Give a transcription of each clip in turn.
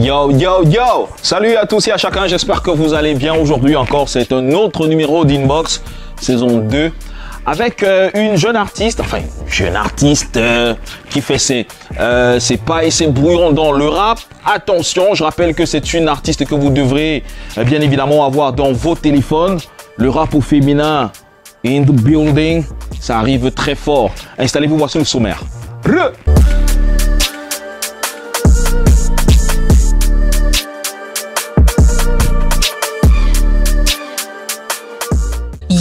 Yo, yo, yo! Salut à tous et à chacun, j'espère que vous allez bien. Aujourd'hui encore, c'est un autre numéro d'Inbox, saison 2, avec une jeune artiste, qui fait ses pas et ses brouillons dans le rap. Attention, je rappelle que c'est une artiste que vous devrez bien évidemment avoir dans vos téléphones. Le rap au féminin, in the building, ça arrive très fort. Installez-vous, voici le sommaire.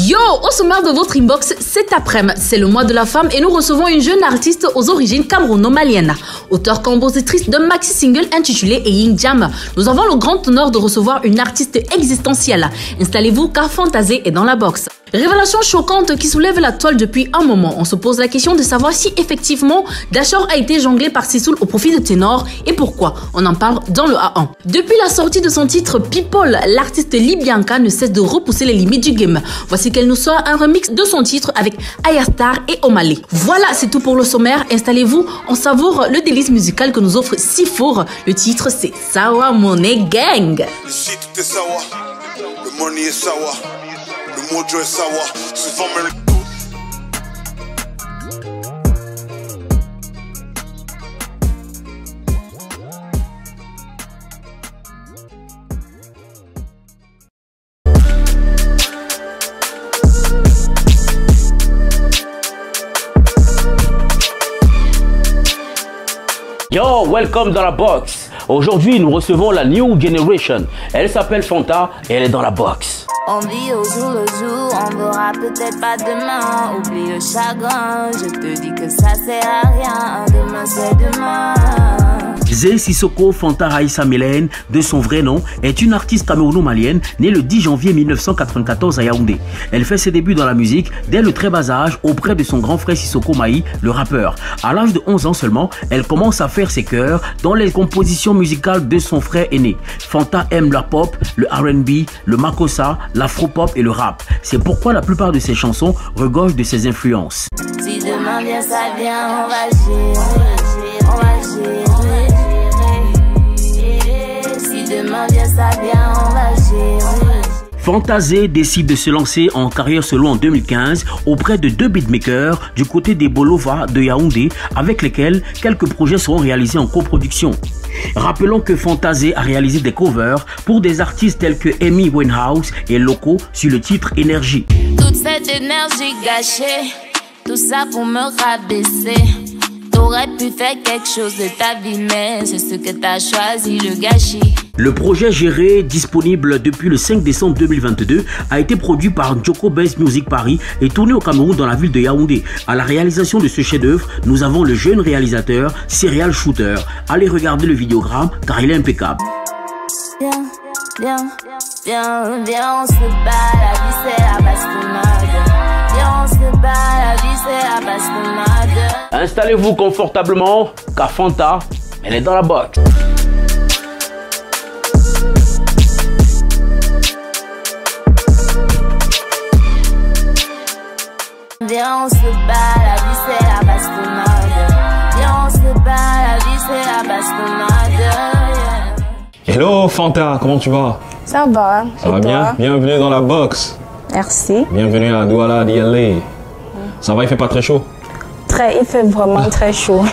Yo, au sommaire de votre inbox, cet après-midi, c'est le mois de la femme et nous recevons une jeune artiste aux origines camerouno-maliennes, auteure-compositrice d'un maxi-single intitulé Eying Jam. Nous avons le grand honneur de recevoir une artiste existentielle. Installez-vous car Fantasé est dans la box. Révélation choquante qui soulève la toile depuis un moment. On se pose la question de savoir si effectivement Dachor a été jonglé par Sissoul au profit de Ténor et pourquoi. On en parle dans le A1. Depuis la sortie de son titre People, l'artiste Libianca ne cesse de repousser les limites du game. Voici qu'elle nous sort un remix de son titre avec Ayastar et Omalé. Voilà, c'est tout pour le sommaire. Installez-vous, on savoure le délice musical que nous offre Sifour. Le titre c'est Sawa Money Gang. Ici tout est sawa, le money est sawa. Le mojo est sawa, souvent même. Yo, welcome dans la box. Aujourd'hui, nous recevons la New Generation. Elle s'appelle Fanta et elle est dans la box. On vit au jour le jour, on verra peut-être pas demain. Oublie le chagrin, je te dis que ça sert à rien. Demain c'est demain. Zé Sissoko Fanta Raissa Melaine, de son vrai nom, est une artiste camerouno-malienne née le 10 janvier 1994 à Yaoundé. Elle fait ses débuts dans la musique dès le très bas âge auprès de son grand frère Sissoko Maï, le rappeur. À l'âge de 11 ans seulement, elle commence à faire ses chœurs dans les compositions musicales de son frère aîné. Fanta aime la pop, le R&B, le makossa, l'afro-pop et le rap. C'est pourquoi la plupart de ses chansons regorgent de ses influences. Si demain vient, ça vient, on va gérer, on va gérer. Demain vient, ça vient, on va gérer. Fantasé décide de se lancer en carrière solo en 2015 auprès de deux beatmakers du côté des Bolova de Yaoundé avec lesquels quelques projets seront réalisés en coproduction. Rappelons que Fantasé a réalisé des covers pour des artistes tels que Amy Winehouse et Loco sur le titre Énergie. Toute cette énergie gâchée, tout ça pour me rabaisser. T'aurais pu faire quelque chose de ta vie, mais c'est ce que t'as choisi, le gâchis. Le projet géré, disponible depuis le 5 décembre 2022, a été produit par Joko Base Music Paris et tourné au Cameroun dans la ville de Yaoundé. À la réalisation de ce chef-d'œuvre, nous avons le jeune réalisateur Serial Shooter. Allez regarder le vidéogramme car il est impeccable. Viens, viens, viens, viens, on se bat, la vie c'est la bastonnade. Viens, on se bat, la vie c'est la bastonnade. Installez-vous confortablement car Fanta, elle est dans la box. Viens, on se bat, la vie c'est la bastonnade. Viens, on se bat, la vie c'est la bastonnade. Hello Fanta, comment tu vas? Ça va. Ça va bien? Bienvenue dans la box. Merci. Bienvenue à Douala DLA. Ça va, il fait pas très chaud? Il fait vraiment très chaud.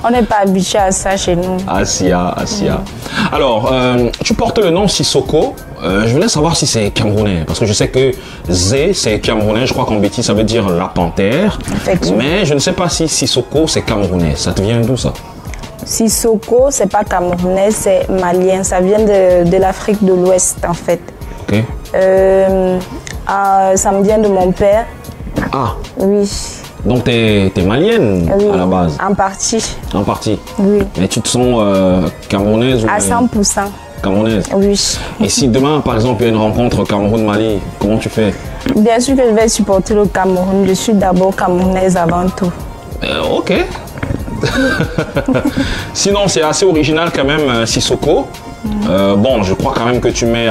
On n'est pas habitué à ça chez nous. Asia. Alors, tu portes le nom Sissoko. Je voulais savoir si c'est camerounais. Parce que je sais que Zé, c'est camerounais. Je crois qu'en bêtise, ça veut dire la panthère. Mais je ne sais pas si Sissoko, c'est camerounais. Ça te vient d'où ça? Sissoko, c'est pas camerounais, c'est malien. Ça vient de l'Afrique de l'Ouest, en fait. Ok. Ça me vient de mon père. Ah. Oui. Donc, tu es malienne oui, à la base? En partie. En partie? Oui. Mais tu te sens camerounaise ou à 100%. Camerounaise? Oui. Et si demain, par exemple, il y a une rencontre Cameroun-Mali, comment tu fais? Bien sûr que je vais supporter le Cameroun. Je suis d'abord camerounaise avant tout. Ok. Sinon, c'est assez original quand même, Sissoko. Bon, je crois quand même que tu mets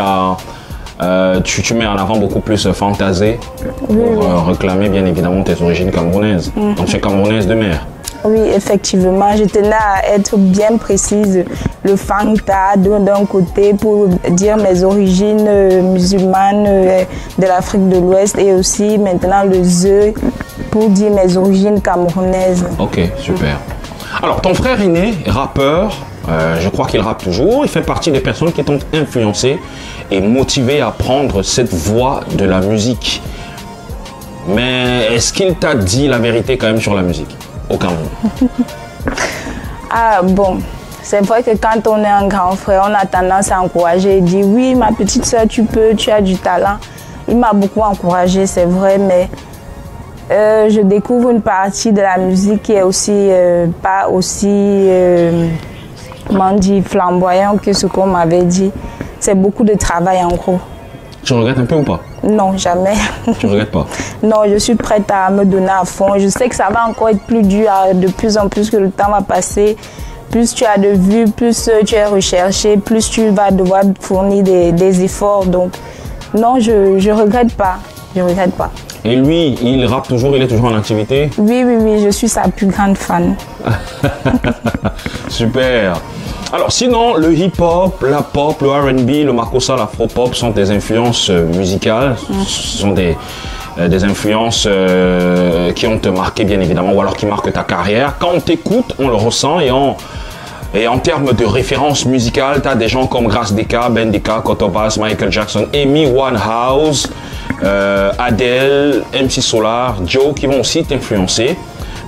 tu mets en avant beaucoup plus Fantasé pour réclamer bien évidemment tes origines camerounaises. Donc tu es camerounaise de mère. Oui, effectivement, je tenais à être bien précise. Le Fanta d'un côté pour dire mes origines musulmanes de l'Afrique de l'Ouest et aussi maintenant le ZE pour dire mes origines camerounaises. Ok, super. Alors, ton frère aîné, rappeur, je crois qu'il rappe toujours, il fait partie des personnes qui t'ont influencé et motivé à prendre cette voie de la musique. Mais est-ce qu'il t'a dit la vérité quand même sur la musique au Cameroun? Ah bon, c'est vrai que quand on est un grand frère, on a tendance à encourager et dire oui, ma petite soeur, tu peux, tu as du talent. Il m'a beaucoup encouragé, c'est vrai, mais je découvre une partie de la musique qui est aussi pas aussi comment dire, flamboyant que ce qu'on m'avait dit. C'est beaucoup de travail en gros. Tu regrettes un peu ou pas? Non, jamais. Tu regrettes pas? Non, je suis prête à me donner à fond. Je sais que ça va encore être plus dur de plus en plus que le temps va passer. Plus tu as de vues, plus tu es recherché, plus tu vas devoir fournir des efforts. Donc, non, je regrette pas. Je regrette pas. Et lui, il rappe toujours, il est toujours en activité? Oui, oui, oui, je suis sa plus grande fan. Super. Alors sinon, le hip-hop, la pop, le R&B, le makossa, l'afro-pop sont des influences musicales, ce sont des influences qui ont te marqué bien évidemment, ou alors qui marquent ta carrière. Quand on t'écoute, on le ressent et en termes de références musicales, tu as des gens comme Grace Deka, Ben Deka, Kotobas, Michael Jackson, Amy Winehouse, Adele, MC Solar, Joe qui vont aussi t'influencer.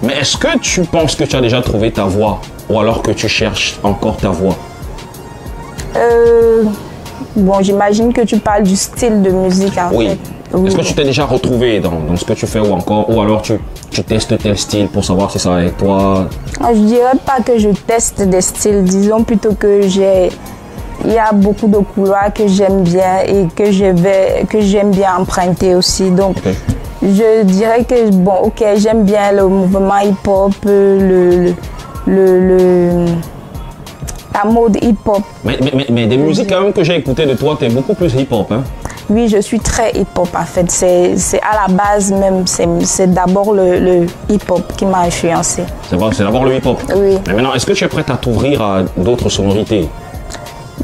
Mais est-ce que tu penses que tu as déjà trouvé ta voix ou alors que tu cherches encore ta voix? Bon, j'imagine que tu parles du style de musique en Oui. fait. Oui. Est-ce que tu t'es déjà retrouvé dans ce que tu fais ou alors tu testes tel style pour savoir si ça va avec toi? Je dirais pas que je teste des styles, disons plutôt que il y a beaucoup de couloirs que j'aime bien et que j'aime bien emprunter aussi. Donc, Okay. Je dirais que bon, ok, j'aime bien le mouvement hip-hop, la mode hip-hop. Mais des musiques quand même que j'ai écoutées de toi, tu es beaucoup plus hip-hop, hein? Oui, je suis très hip-hop en fait. C'est à la base même, c'est d'abord le hip-hop qui m'a influencé. C'est vrai, c'est d'abord le hip-hop. Oui. Mais maintenant, est-ce que tu es prête à t'ouvrir à d'autres sonorités?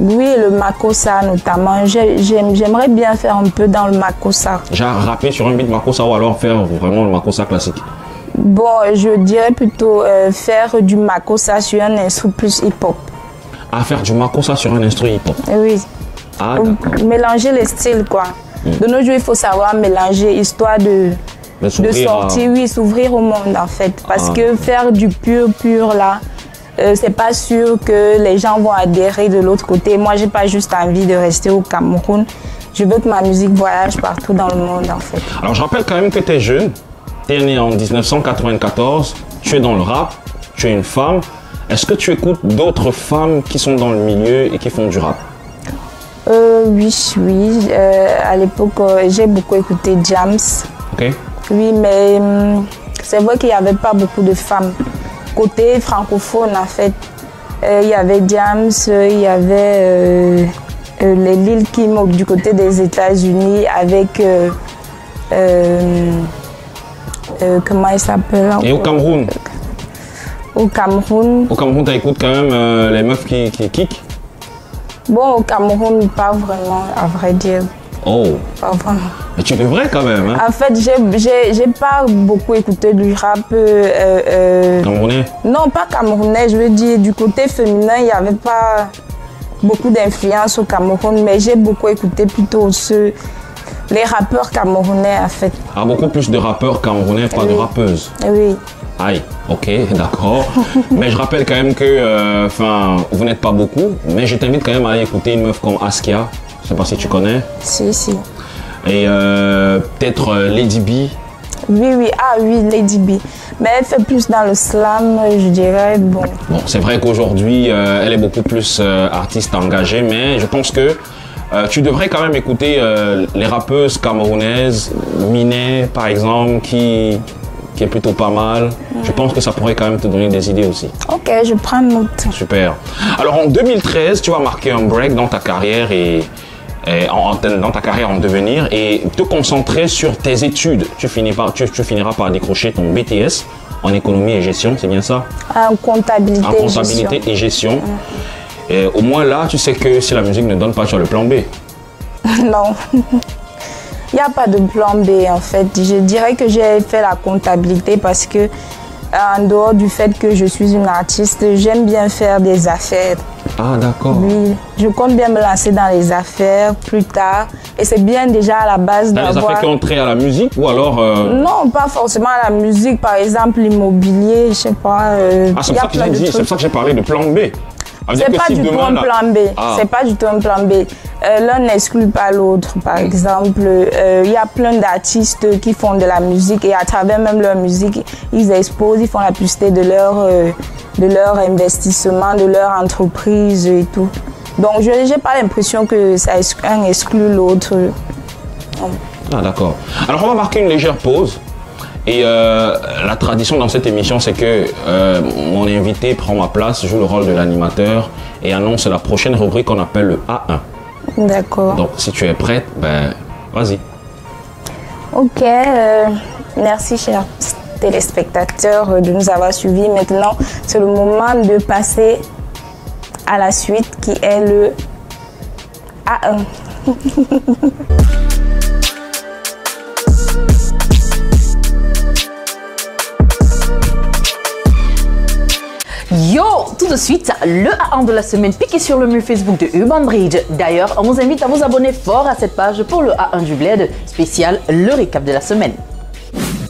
Oui, le makossa notamment. J'aimerais bien faire un peu dans le makossa. Genre rapper sur un beat makossa ou alors faire vraiment le makossa classique? Bon, je dirais plutôt faire du makossa sur un instrument plus hip-hop. À faire du makossa sur un instrument hip-hop? Oui. Ah, d'accord. Mélanger les styles, quoi. De nos jours, il faut savoir mélanger, histoire de sortir, oui, s'ouvrir au monde, en fait. Parce que faire du pur, là, c'est pas sûr que les gens vont adhérer de l'autre côté. Moi, j'ai pas juste envie de rester au Cameroun. Je veux que ma musique voyage partout dans le monde, en fait. Alors, je rappelle quand même que tu es jeune. Tu es né en 1994. Tu es dans le rap. Tu es une femme. Est-ce que tu écoutes d'autres femmes qui sont dans le milieu et qui font du rap? Oui. À l'époque, j'ai beaucoup écouté Jams. Ok. Oui, mais c'est vrai qu'il n'y avait pas beaucoup de femmes. Côté francophone, en fait, il y avait Jams, il y avait les Lil Kim du côté des États-Unis avec comment il s'appelle? Et au Cameroun? Au Cameroun. Au Cameroun, tu écoutes quand même les meufs qui kick? Bon, au Cameroun, pas vraiment, à vrai dire. Oh. Pas vraiment. Mais tu devrais quand même, hein? En fait, j'ai pas beaucoup écouté du rap. Camerounais? Non, pas camerounais, je veux dire, du côté féminin, il n'y avait pas beaucoup d'influence au Cameroun, mais j'ai beaucoup écouté plutôt les rappeurs camerounais, en fait. Ah, beaucoup plus de rappeurs camerounais, pas de rappeuses? Oui. Aïe, ok, d'accord. Mais je rappelle quand même que, vous n'êtes pas beaucoup, mais je t'invite quand même à aller écouter une meuf comme Askia. Je sais pas si tu connais. Si. Et peut-être Lady B. Oui, Lady B. Mais elle fait plus dans le slam, je dirais. Bon, c'est vrai qu'aujourd'hui, elle est beaucoup plus artiste engagée, mais je pense que tu devrais quand même écouter les rappeuses camerounaises, Minet par exemple, qui est plutôt pas mal. Je pense que ça pourrait quand même te donner des idées aussi. Ok, je prends note. Super. Alors en 2013, tu vas marquer un break dans ta carrière dans ta carrière en devenir et te concentrer sur tes études. Tu finiras par décrocher ton BTS en économie et gestion, c'est bien ça? En comptabilité, en comptabilité et gestion. Et au moins là, tu sais que si la musique ne donne pas, tu as le plan B. Non. Il n'y a pas de plan B en fait. Je dirais que j'ai fait la comptabilité parce que en dehors du fait que je suis une artiste, j'aime bien faire des affaires. Ah d'accord. Oui, je compte bien me lancer dans les affaires plus tard. Et c'est bien déjà à la base d'avoir... Dans les affaires qui ont trait à la musique ou alors... Non, pas forcément à la musique. Par exemple, l'immobilier, je sais pas. c'est pour ça que j'ai dit, c'est pour ça que j'ai parlé de plan B. C'est pas du tout un plan B. C'est pas du tout un plan B. L'un n'exclut pas l'autre. Par exemple, il y a plein d'artistes qui font de la musique et à travers même leur musique, ils exposent, ils font la publicité de leur investissement, de leur entreprise et tout. Donc, je n'ai pas l'impression que un exclut l'autre. Ah, d'accord. Alors, on va marquer une légère pause. Et la tradition dans cette émission, c'est que mon invité prend ma place, joue le rôle de l'animateur et annonce la prochaine rubrique qu'on appelle le A1. D'accord. Donc, si tu es prête, ben, vas-y. Ok, merci chers téléspectateurs de nous avoir suivis. Maintenant, c'est le moment de passer à la suite qui est le A1. Yo, tout de suite, le A1 de la semaine piqué sur le mur Facebook de Urban Bridge. D'ailleurs, on vous invite à vous abonner fort à cette page pour le A1 du Bled spécial, le récap de la semaine.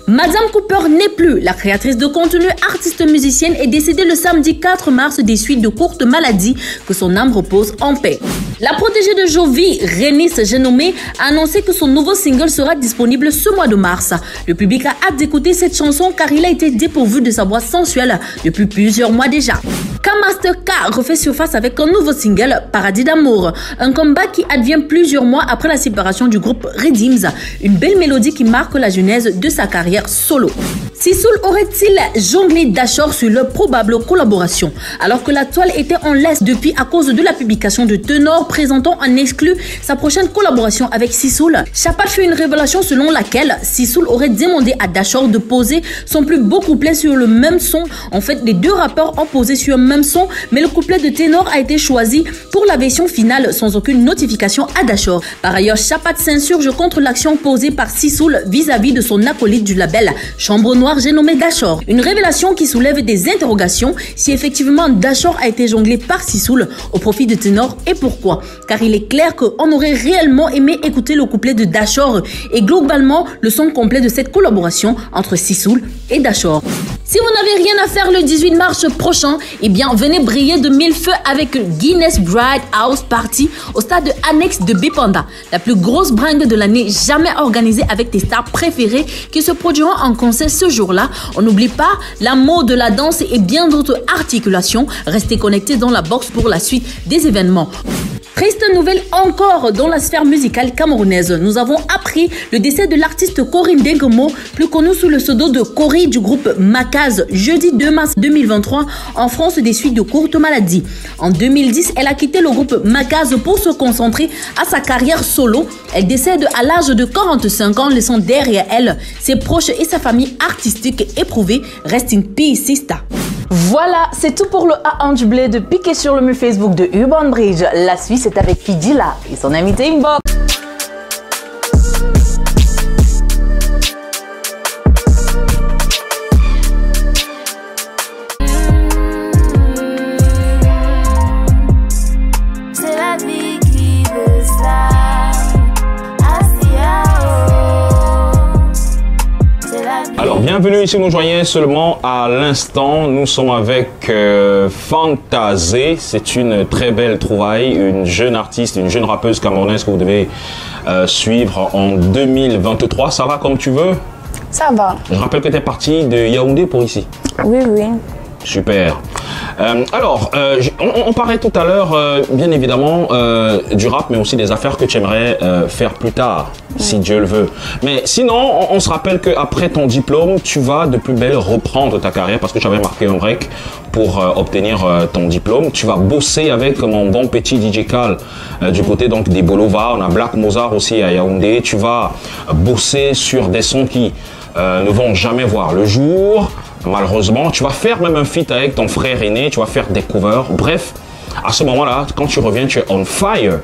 Madame Cooper n'est plus. La créatrice de contenu, artiste musicienne, est décédée le samedi 4 mars des suites de courtes maladies. Que son âme repose en paix. La protégée de Jovi, Rénis Génomé, a annoncé que son nouveau single sera disponible ce mois de mars. Le public a hâte d'écouter cette chanson car il a été dépourvu de sa voix sensuelle depuis plusieurs mois déjà. K-Master K refait surface avec un nouveau single, Paradis d'amour. Un combat qui advient plusieurs mois après la séparation du groupe Redeems. Une belle mélodie qui marque la genèse de sa carrière solo. Sissoul aurait-il jonglé Dashor sur leur probable collaboration? Alors que la toile était en laisse depuis à cause de la publication de Tenor présentant en exclu sa prochaine collaboration avec Sissoul, Chapat fait une révélation selon laquelle Sissoul aurait demandé à Dashor de poser son plus beau couplet sur le même son. En fait, les deux rappeurs ont posé sur un même son, mais le couplet de Tenor a été choisi pour la version finale sans aucune notification à Dashor. Par ailleurs, Chapat s'insurge contre l'action posée par Sissoul vis-à-vis de son acolyte du label Chambre Noire, j'ai nommé Dashor. Une révélation qui soulève des interrogations si effectivement Dashor a été jonglé par Sissoul au profit de Tenor et pourquoi. Car il est clair qu'on aurait réellement aimé écouter le couplet de Dashor et globalement le son complet de cette collaboration entre Sissoul et Dashor. Si vous n'avez rien à faire le 18 mars prochain, eh bien venez briller de mille feux avec Guinness Bride House Party au stade annexe de Bipanda. La plus grosse bringue de l'année jamais organisée avec tes stars préférées qui se produiront en concert ce jour-là. On n'oublie pas l'amour de la danse et bien d'autres articulations. Restez connectés dans la box pour la suite des événements. Triste nouvelle encore dans la sphère musicale camerounaise. Nous avons appris le décès de l'artiste Corinne Dengomo, plus connue sous le pseudo de Cory du groupe Macaz, jeudi 2 mars 2023 en France des suites de courtes maladies. En 2010, elle a quitté le groupe Macaz pour se concentrer à sa carrière solo. Elle décède à l'âge de 45 ans, laissant derrière elle ses proches et sa famille artistique éprouvée. Rest in peace, sister. Voilà, c'est tout pour le A1 du Bled piqué sur le mur Facebook de Urban Bridge. La suite, c'est avec Fidila et son invité Inbox. Alors, bienvenue ici, nous joignons seulement à l'instant. Nous sommes avec Fantasé. C'est une très belle trouvaille, une jeune artiste, une jeune rappeuse camerounaise que vous devez suivre en 2023. Ça va comme tu veux? Ça va. Je rappelle que tu es parti de Yaoundé pour ici. Oui, oui. Super. Alors, on parlait tout à l'heure, bien évidemment, du rap, mais aussi des affaires que tu aimerais faire plus tard, si Dieu le veut. Mais sinon, on se rappelle qu'après ton diplôme, tu vas de plus belle reprendre ta carrière parce que tu avais marqué un break pour obtenir ton diplôme. Tu vas bosser avec mon bon petit DJ Cal du côté donc des Bolova. On a Black Mozart aussi à Yaoundé. Tu vas bosser sur des sons qui ne vont jamais voir le jour. malheureusement. Tu vas faire même un feat avec ton frère aîné, tu vas faire des covers. Bref, à ce moment-là, quand tu reviens, tu es on fire.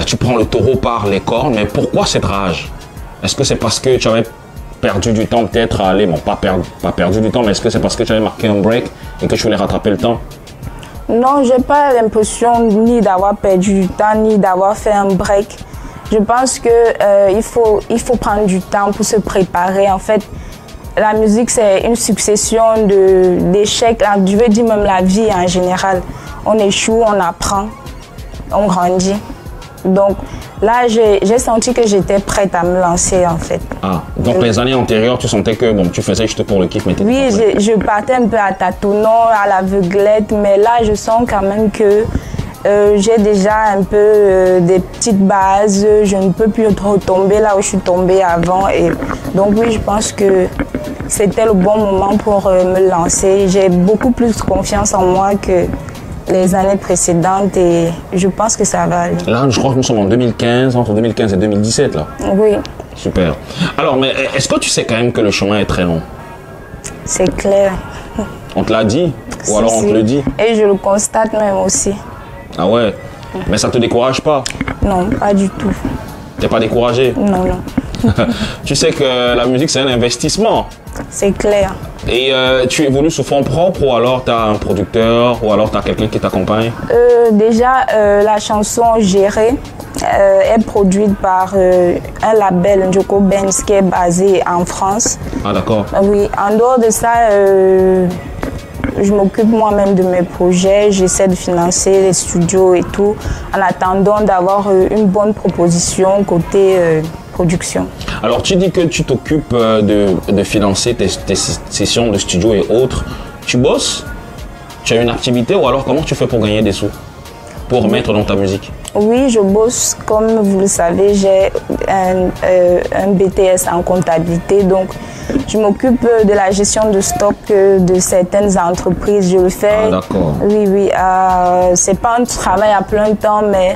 Tu prends le taureau par les cornes, mais pourquoi cette rage? Est-ce que c'est parce que tu avais perdu du temps peut-être à aller, bon, pas perdu du temps, mais est-ce que c'est parce que tu avais marqué un break et que tu voulais rattraper le temps? Non, j'ai pas l'impression ni d'avoir perdu du temps, ni d'avoir fait un break. Je pense que il faut prendre du temps pour se préparer. En fait, la musique, c'est une succession d'échecs. Je veux dire même la vie en général. On échoue, on apprend, on grandit. Donc là, j'ai senti que j'étais prête à me lancer en fait. Ah, donc les années antérieures, tu sentais que bon, tu faisais juste pour le kiff, mais oui, je partais un peu à tâtonnant, à l'aveuglette, mais là, je sens quand même que j'ai déjà un peu des petites bases. Je ne peux plus retomber là où je suis tombée avant. Et donc oui, je pense que c'était le bon moment pour me lancer. J'ai beaucoup plus confiance en moi que les années précédentes et je pense que ça va aller. Là, je crois que nous sommes en 2015, entre 2015 et 2017 là. Oui. Super. Alors, mais est-ce que tu sais quand même que le chemin est très long? C'est clair. On te l'a dit? Ou alors on te le dit? Et je le constate même aussi. Ah ouais? Mais ça te décourage pas? Non, pas du tout. T'es pas découragé? Non, non. Tu sais que la musique c'est un investissement. C'est clair. Et tu évolues sous fonds propres ou alors tu as un producteur ou alors tu as quelqu'un qui t'accompagne? Déjà, la chanson Gérée est produite par un label, Njoko Benz, qui est basé en France. Ah d'accord. Oui, en dehors de ça, je m'occupe moi-même de mes projets, j'essaie de financer les studios et tout, en attendant d'avoir une bonne proposition côté production. Alors tu dis que tu t'occupes de financer tes sessions de studio et autres. Tu bosses? Tu as une activité ou alors comment tu fais pour gagner des sous? Pour mettre dans ta musique? Oui, je bosse, comme vous le savez, j'ai un BTS en comptabilité, donc je m'occupe de la gestion de stock de certaines entreprises. Je le fais. Ah, d'accord. Oui, oui. C'est pas un travail à plein temps, mais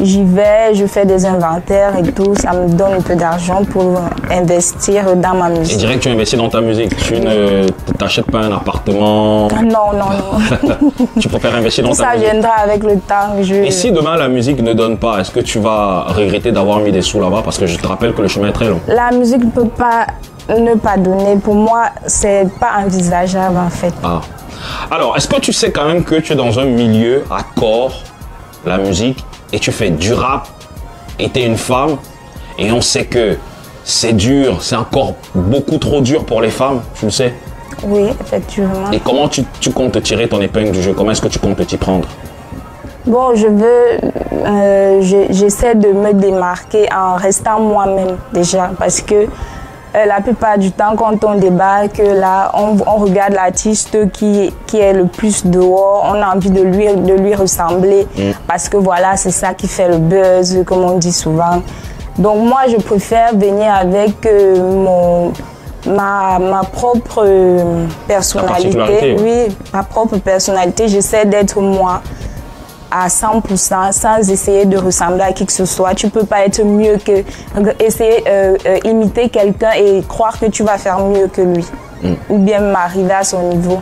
j'y vais, je fais des inventaires et tout. Ça me donne un peu d'argent pour investir dans ma musique. Et dirais que tu investis dans ta musique. Tu ne t'achètes pas un appartement? Non, non, non. Tu préfères investir dans ta musique? Ça viendra avec le temps. Et si demain la musique ne donne pas, est-ce que tu vas regretter d'avoir mis des sous là-bas? Parce que je te rappelle que le chemin est très long. La musique ne peut pas ne pas donner. Pour moi, c'est pas envisageable en fait. Ah. Alors, est-ce que tu sais quand même que tu es dans un milieu à corps, la musique, et tu fais du rap, et tu es une femme, et on sait que c'est dur, c'est encore beaucoup trop dur pour les femmes, tu le sais? Oui, effectivement. Et comment tu comptes te tirer ton épingle du jeu? Comment est-ce que tu comptes t'y prendre? Bon, j'essaie de me démarquer en restant moi-même déjà, parce que la plupart du temps, quand on débarque là, on regarde l'artiste qui est le plus dehors, on a envie de lui ressembler, parce que voilà, c'est ça qui fait le buzz, comme on dit souvent. Donc moi, je préfère venir avec ma propre personnalité. Oui, ma propre personnalité. J'essaie d'être moi à 100% sans essayer de ressembler à qui que ce soit. Tu peux pas être mieux que essayer imiter quelqu'un et croire que tu vas faire mieux que lui ou bien m'arriver à son niveau.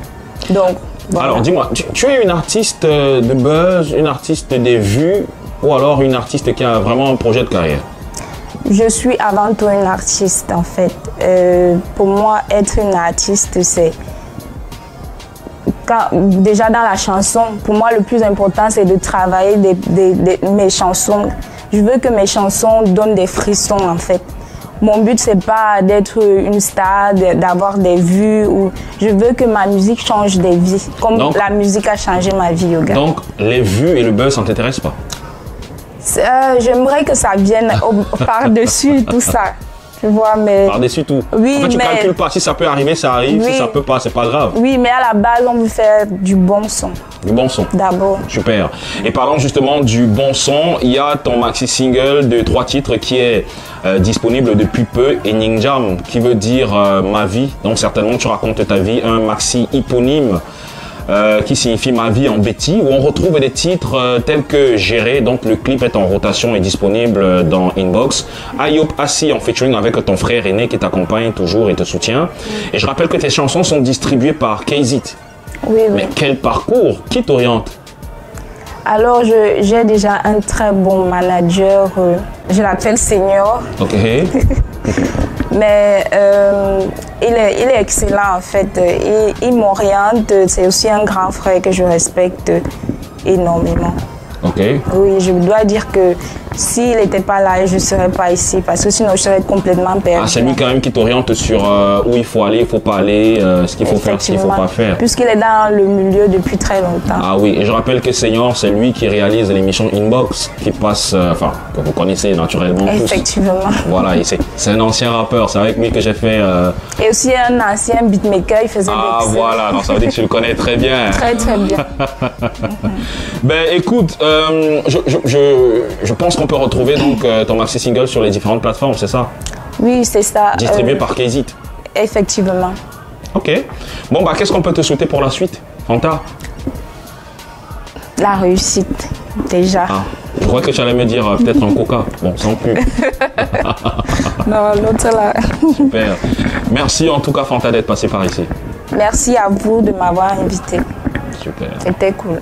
Donc voilà. Alors dis-moi, tu es une artiste de buzz, une artiste des vues ou alors une artiste qui a vraiment un projet de carrière? Je suis avant tout une artiste en fait. Pour moi, être une artiste, c'est déjà dans la chanson, pour moi le plus important c'est de travailler mes chansons. Je veux que mes chansons donnent des frissons en fait. Mon but c'est pas d'être une star, d'avoir des vues. Je veux que ma musique change des vies, comme donc, la musique a changé ma vie, Yoga. Donc les vues et le buzz, ça ne t'intéresse pas? J'aimerais que ça vienne par-dessus tout ça. Tu vois, mais... Par-dessus tout. Oui, en fait, tu ne calcules pas. Si ça peut arriver, ça arrive. Oui. Si ça peut pas, c'est pas grave. Oui, mais à la base, on veut faire du bon son. Du bon son. D'abord. Super. Et parlant justement du bon son, il y a ton maxi single de 3 titres qui est disponible depuis peu, et Ninjam, qui veut dire ma vie. Donc certainement, tu racontes ta vie. Un maxi éponyme. qui signifie Ma vie en Betty, où on retrouve des titres tels que Géré, donc le clip est en rotation et disponible dans Inbox. Ayop Assi en featuring avec ton frère aîné qui t'accompagne toujours et te soutient. Et je rappelle que tes chansons sont distribuées par KZit. Oui, oui. Mais quel parcours? Qui t'oriente? Alors, j'ai déjà un très bon manager, je l'appelle Senior. Ok. Mais il est excellent en fait. Il m'oriente, c'est aussi un grand frère que je respecte énormément. Ok. Oui, je dois dire que s'il n'était pas là, je ne serais pas ici parce que sinon je serais complètement perdue. Ah, c'est lui quand même qui t'oriente sur où il faut aller, il ne faut pas aller, ce qu'il faut faire, ce qu'il ne faut pas faire. Puisqu'il est dans le milieu depuis très longtemps. Ah oui, et je rappelle que Senior, c'est lui qui réalise l'émission Inbox, qui passe, enfin, que vous connaissez naturellement tous. Effectivement. Voilà, c'est un ancien rappeur, c'est avec lui que j'ai fait... Et aussi un ancien beatmaker, il faisait des Ah voilà, donc ça veut dire que tu le connais très bien. Très très bien. Ben écoute, je pense qu'on peut retrouver donc ton maxi single sur les différentes plateformes, c'est ça? Oui, c'est ça. Distribué par KZit. Effectivement. Ok. Bon bah qu'est-ce qu'on peut te souhaiter pour la suite, Fanta? La réussite, déjà. Ah, je crois que tu allais me dire peut-être un coca. Bon, sans plus. Non, l'autre là. Super. Merci en tout cas, Fanta, d'être passé par ici. Merci à vous de m'avoir invité. Super. C'était cool.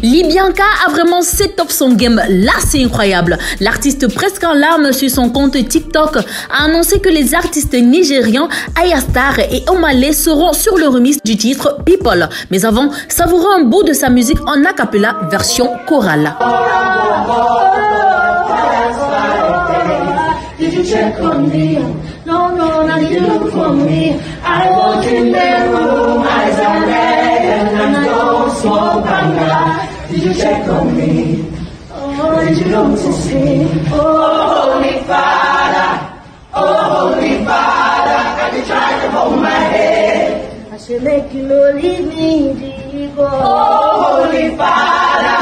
Libianka a vraiment set up son game. Là, c'est incroyable. L'artiste presque en larmes sur son compte TikTok a annoncé que les artistes nigérians Ayastar et Omale seront sur le remix du titre People. Mais avant, savourons un bout de sa musique en a cappella version chorale. Did you check on me? No, no, now you look for me. I walk in the room, eyes are red, and I don't smoke banga. Did you check on me? Oh, did you notice me? Oh, Holy Father, can you try to hold my head? I should make you no leave me, Digo. Oh, Holy Father,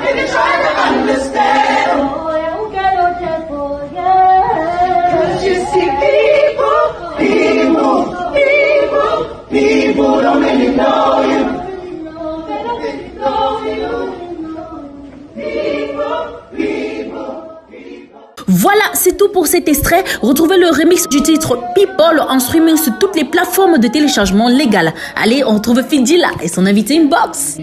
can you try to understand? Oh, eu quero te apoiar. Cause you see people don't really know you. Voilà, c'est tout pour cet extrait. Retrouvez le remix du titre People en streaming sur toutes les plateformes de téléchargement légales. Allez, on retrouve Fidila et son invité Inbox.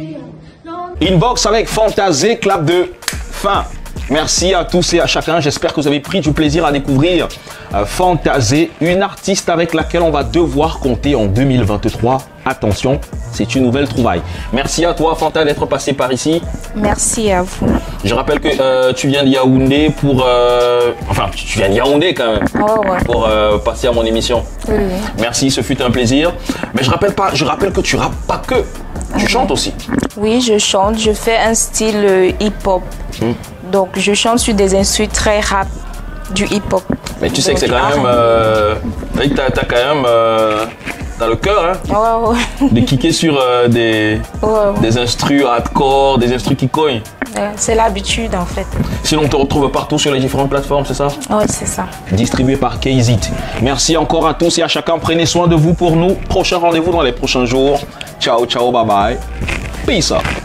Inbox avec Fantasé, clap de fin. Merci à tous et à chacun. J'espère que vous avez pris du plaisir à découvrir Fantasé, une artiste avec laquelle on va devoir compter en 2023. Attention, c'est une nouvelle trouvaille. Merci à toi, Fanta, d'être passé par ici. Merci à vous. Je rappelle que tu viens de Yaoundé pour... Enfin, tu viens de Yaoundé quand même. Oh, ouais. Pour passer à mon émission. Oui. Merci, ce fut un plaisir. Mais je rappelle que tu rappes pas que. Tu chantes aussi. Oui, je chante. Je fais un style hip-hop. Donc, je chante sur des instruments très rap, du hip-hop. Mais tu sais que c'est quand même... t'as quand même... T'as le cœur, hein, ouais. de kicker sur des instrus hardcore, des instrus qui cognent. C'est l'habitude, en fait. Sinon, on te retrouve partout sur les différentes plateformes, c'est ça? Oui, c'est ça. Distribué par KZit. Merci encore à tous et à chacun. Prenez soin de vous pour nous. Prochain rendez-vous dans les prochains jours. Ciao, ciao, bye bye. Peace out.